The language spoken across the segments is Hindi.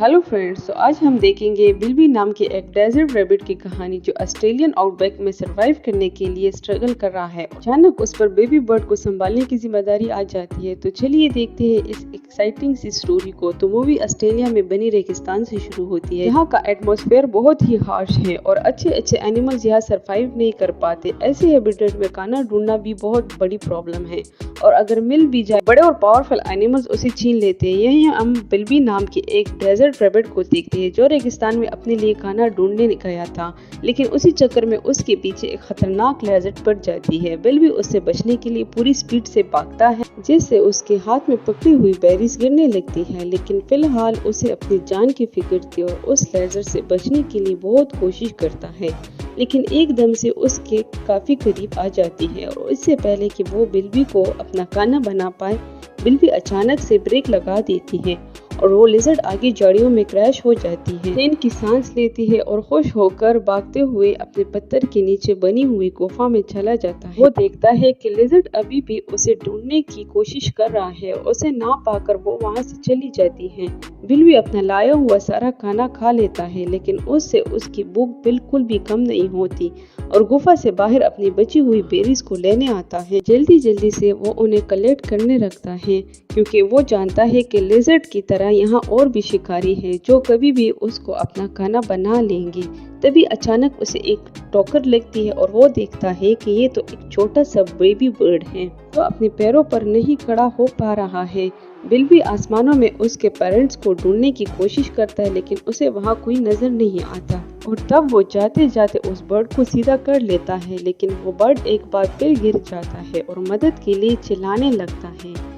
हेलो फ्रेंड्स, तो आज हम देखेंगे बिल्बी नाम के एक डेजर्ट रैबिट की कहानी जो ऑस्ट्रेलियन आउटबैक में सरवाइव करने के लिए स्ट्रगल कर रहा है। अचानक उस पर बेबी बर्ड को संभालने की जिम्मेदारी आ जाती है। तो चलिए देखते हैं इस एक्साइटिंग सी स्टोरी को। तो मूवी ऑस्ट्रेलिया में बनी रेगिस्तान से शुरू होती है। यहाँ का एटमॉस्फेयर बहुत ही हार्श है और अच्छे एनिमल्स यहाँ सरवाइव नहीं कर पाते। ऐसे हैबिटेट में खाना ढूंढना भी बहुत बड़ी प्रॉब्लम है और अगर मिल भी जाए बड़े और पावरफुल एनिमल्स उसे छीन लेते हैं। यही हम बिल्बी नाम के एक डेजर्ट रैबिट को देखते हैं जो रेगिस्तान में अपने लिए खाना ढूंढने गया था, लेकिन उसी चक्कर में उसके पीछे एक खतरनाक लेजर्ड पड़ जाती है। बिल्बी उससे बचने के लिए पूरी स्पीड से भागता है जिससे उसके हाथ में पकड़ी हुई बेरीज गिरने लगती है, लेकिन फिलहाल उसे अपनी जान की फिक्र थी और उस लेजर्ड से बचने के लिए बहुत कोशिश करता है, लेकिन एकदम से उसके काफी करीब आ जाती है और इससे पहले कि वो बिल्बी को अपना खाना बना पाए, बिल्बी अचानक से ब्रेक लगा देती है और वो लिजर्ड आगे जड़ियों में क्रैश हो जाती है। चैन की सांस लेती है और खुश होकर भागते हुए अपने पत्थर के नीचे बनी हुई गुफा में चला जाता है। वो देखता है कि लिजर्ड अभी भी उसे ढूंढने की कोशिश कर रहा है। उसे ना पाकर वो वहाँ से चली जाती है। बिल्बी अपना लाया हुआ सारा खाना खा लेता है, लेकिन उससे उसकी भूख बिल्कुल भी कम नहीं होती और गुफा से बाहर अपनी बची हुई बेरीज को लेने आता है। जल्दी से वो उन्हें कलेक्ट करने लगता है क्योंकि वो जानता है कि लिजर्ड की तरह यहाँ और भी शिकारी हैं जो कभी भी उसको अपना खाना बना लेंगे। तभी अचानक उसे एक ठोकर लगती है और वो देखता है कि ये तो एक छोटा सा बेबी बर्ड है जो अपने पैरों पर नहीं खड़ा हो पा रहा है। बिल्बी आसमानों में उसके पेरेंट्स को ढूंढने की कोशिश करता है, लेकिन उसे वहाँ कोई नजर नहीं आता और तब वो जाते जाते उस बर्ड को सीधा कर लेता है, लेकिन वो बर्ड एक बार फिर गिर जाता है और मदद के लिए चिल्लाने लगता है।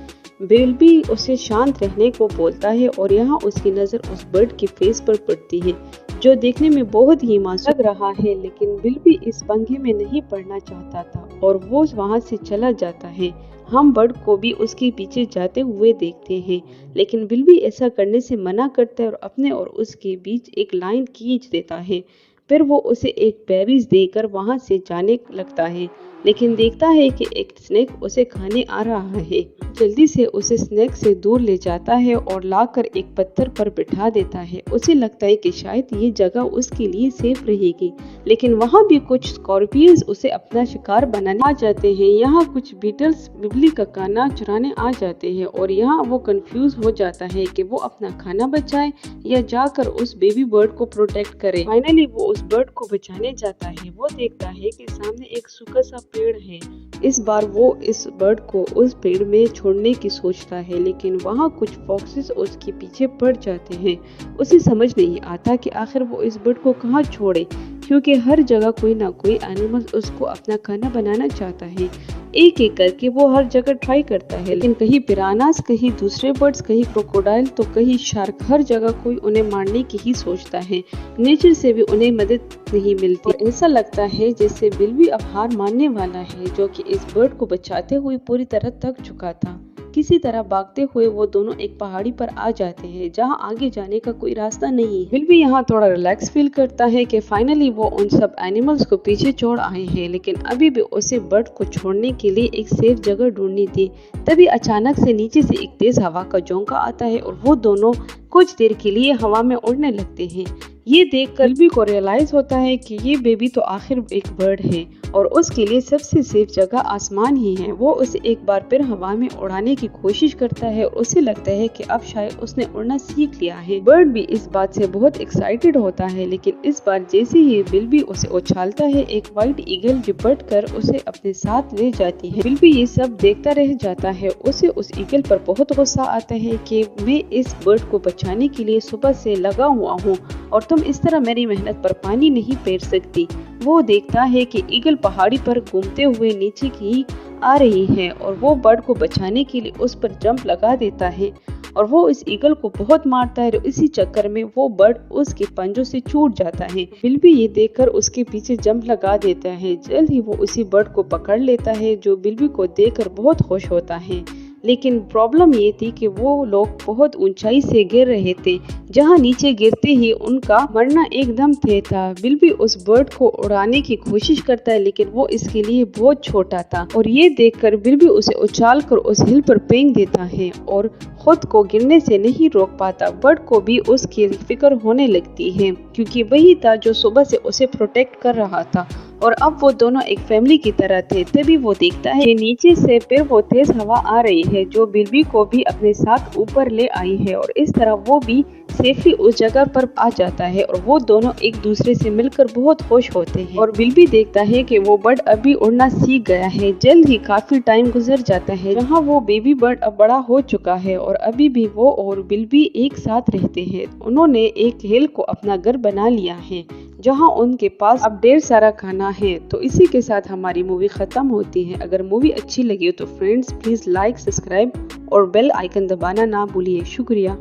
बिल्बी उसे शांत रहने को बोलता है और यहाँ उसकी नज़र उस बर्ड के फेस पर पड़ती है जो देखने में बहुत ही मासूम लग रहा है, लेकिन बिल्बी इस पंगे में नहीं पड़ना चाहता था और वो वहाँ से चला जाता है। हम बर्ड को भी उसके पीछे जाते हुए देखते हैं, लेकिन बिल्बी ऐसा करने से मना करता है और अपने और उसके बीच एक लाइन खींच देता है। फिर वो उसे एक बेरीज देकर वहाँ से जाने लगता है, लेकिन देखता है कि एक स्नेक उसे खाने आ रहा है। जल्दी से उसे स्नेक से दूर ले जाता है और लाकर एक पत्थर पर बिठा देता है। उसे लगता है कि शायद ये जगह उसके लिए सेफ रहेगी, लेकिन वहाँ भी कुछ स्कॉर्पियंस उसे अपना शिकार बनाने आ जाते हैं। यहाँ कुछ बीटल्स बिल्ली का खाना चुराने आ जाते हैं और यहाँ वो कंफ्यूज हो जाता है कि वो अपना खाना बचाए या जाकर उस बेबी बर्ड को प्रोटेक्ट करे। फाइनली वो उस बर्ड को बचाने जाता है। वो देखता है कि सामने एक सूखा सा पेड़ है। इस बार वो इस बर्ड को उस पेड़ में छोड़ने की सोचता है, लेकिन वहाँ कुछ फॉक्सेस उसके पीछे पड़ जाते हैं। उसे समझ नहीं आता कि आखिर वो इस बर्ड को कहाँ छोड़े, क्योंकि हर जगह कोई ना कोई एनिमल उसको अपना खाना बनाना चाहता है। एक एक करके वो हर जगह ट्राई करता है, लेकिन कहीं पिरानास, कहीं दूसरे बर्ड्स, कहीं क्रोकोडाइल तो कहीं शार्क, हर जगह कोई उन्हें मारने की ही सोचता है। नेचर से भी उन्हें मदद नहीं मिलती और ऐसा लगता है जैसे बिल्बी अब हार मानने वाला है, जो कि इस बर्ड को बचाते हुए पूरी तरह थक चुका था। किसी तरह भागते हुए वो दोनों एक पहाड़ी पर आ जाते हैं जहां आगे जाने का कोई रास्ता नहीं है। बिल्बी यहाँ थोड़ा रिलैक्स फील करता है कि फाइनली वो उन सब एनिमल्स को पीछे छोड़ आए हैं, लेकिन अभी भी उसे बर्ड को छोड़ने के लिए एक सेफ जगह ढूंढनी थी। तभी अचानक से नीचे से एक तेज हवा का झोंका आता है और वो दोनों कुछ देर के लिए हवा में उड़ने लगते हैं। ये देखकर बिल्बी को रियलाइज होता है कि ये बेबी तो आखिर एक बर्ड है और उसके लिए सबसे सेफ जगह आसमान ही है। वो उसे एक बार फिर हवा में उड़ाने की कोशिश करता है और उसे लगता है कि अब शायद उसने उड़ना सीख लिया है। बर्ड भी इस बात से बहुत एक्साइटेड होता है, लेकिन इस बार जैसे ही बिल्बी उसे उछालता है, एक व्हाइट ईगल लिपट कर उसे अपने साथ ले जाती है। बिल्बी ये सब देखता रह जाता है। उसे उस ईगल पर बहुत गुस्सा आता है कि मैं इस बर्ड को बचाने के लिए सुबह से लगा हुआ हूँ और तुम इस तरह मेरी मेहनत पर पानी नहीं फेर सकती। वो देखता है कि ईगल पहाड़ी पर घूमते हुए नीचे की आ रही है और वो बर्ड को बचाने के लिए उस पर जंप लगा देता है और वो इस ईगल को बहुत मारता है और इसी चक्कर में वो बर्ड उसके पंजों से छूट जाता है। बिल्बी ये देखकर उसके पीछे जंप लगा देता है। जल्द ही वो उसी बर्ड को पकड़ लेता है जो बिल्बी को देखकर बहुत खुश होता है। लेकिन प्रॉब्लम ये थी कि वो लोग बहुत ऊंचाई से गिर रहे थे, जहां नीचे गिरते ही उनका मरना एकदम तय था। बिल भी उस बर्ड को उड़ाने की कोशिश करता है, लेकिन वो इसके लिए बहुत छोटा था और ये देखकर बिल भी उसे उछालकर उस हिल पर फेंक देता है और खुद को गिरने से नहीं रोक पाता। बर्ड को भी उसकी फिक्र होने लगती है, क्योंकि वही था जो सुबह से उसे प्रोटेक्ट कर रहा था और अब वो दोनों एक फैमिली की तरह थे। तभी वो देखता है कि नीचे से फिर वो तेज हवा आ रही है जो बिल्बी को भी अपने साथ ऊपर ले आई है और इस तरह वो भी सेफली उस जगह पर आ जाता है और वो दोनों एक दूसरे से मिलकर बहुत खुश होते हैं। और बिल्बी देखता है कि वो बर्ड अभी उड़ना सीख गया है। जल्द ही काफी टाइम गुजर जाता है जहाँ वो बेबी बर्ड अब बड़ा हो चुका है और अभी भी वो और बिल्बी एक साथ रहते हैं। उन्होंने एक हिल को अपना घर बना लिया है जहां उनके पास अब ढेर सारा खाना है। तो इसी के साथ हमारी मूवी खत्म होती है। अगर मूवी अच्छी लगी हो तो फ्रेंड्स प्लीज लाइक, सब्सक्राइब और बेल आइकन दबाना ना भूलिए। शुक्रिया।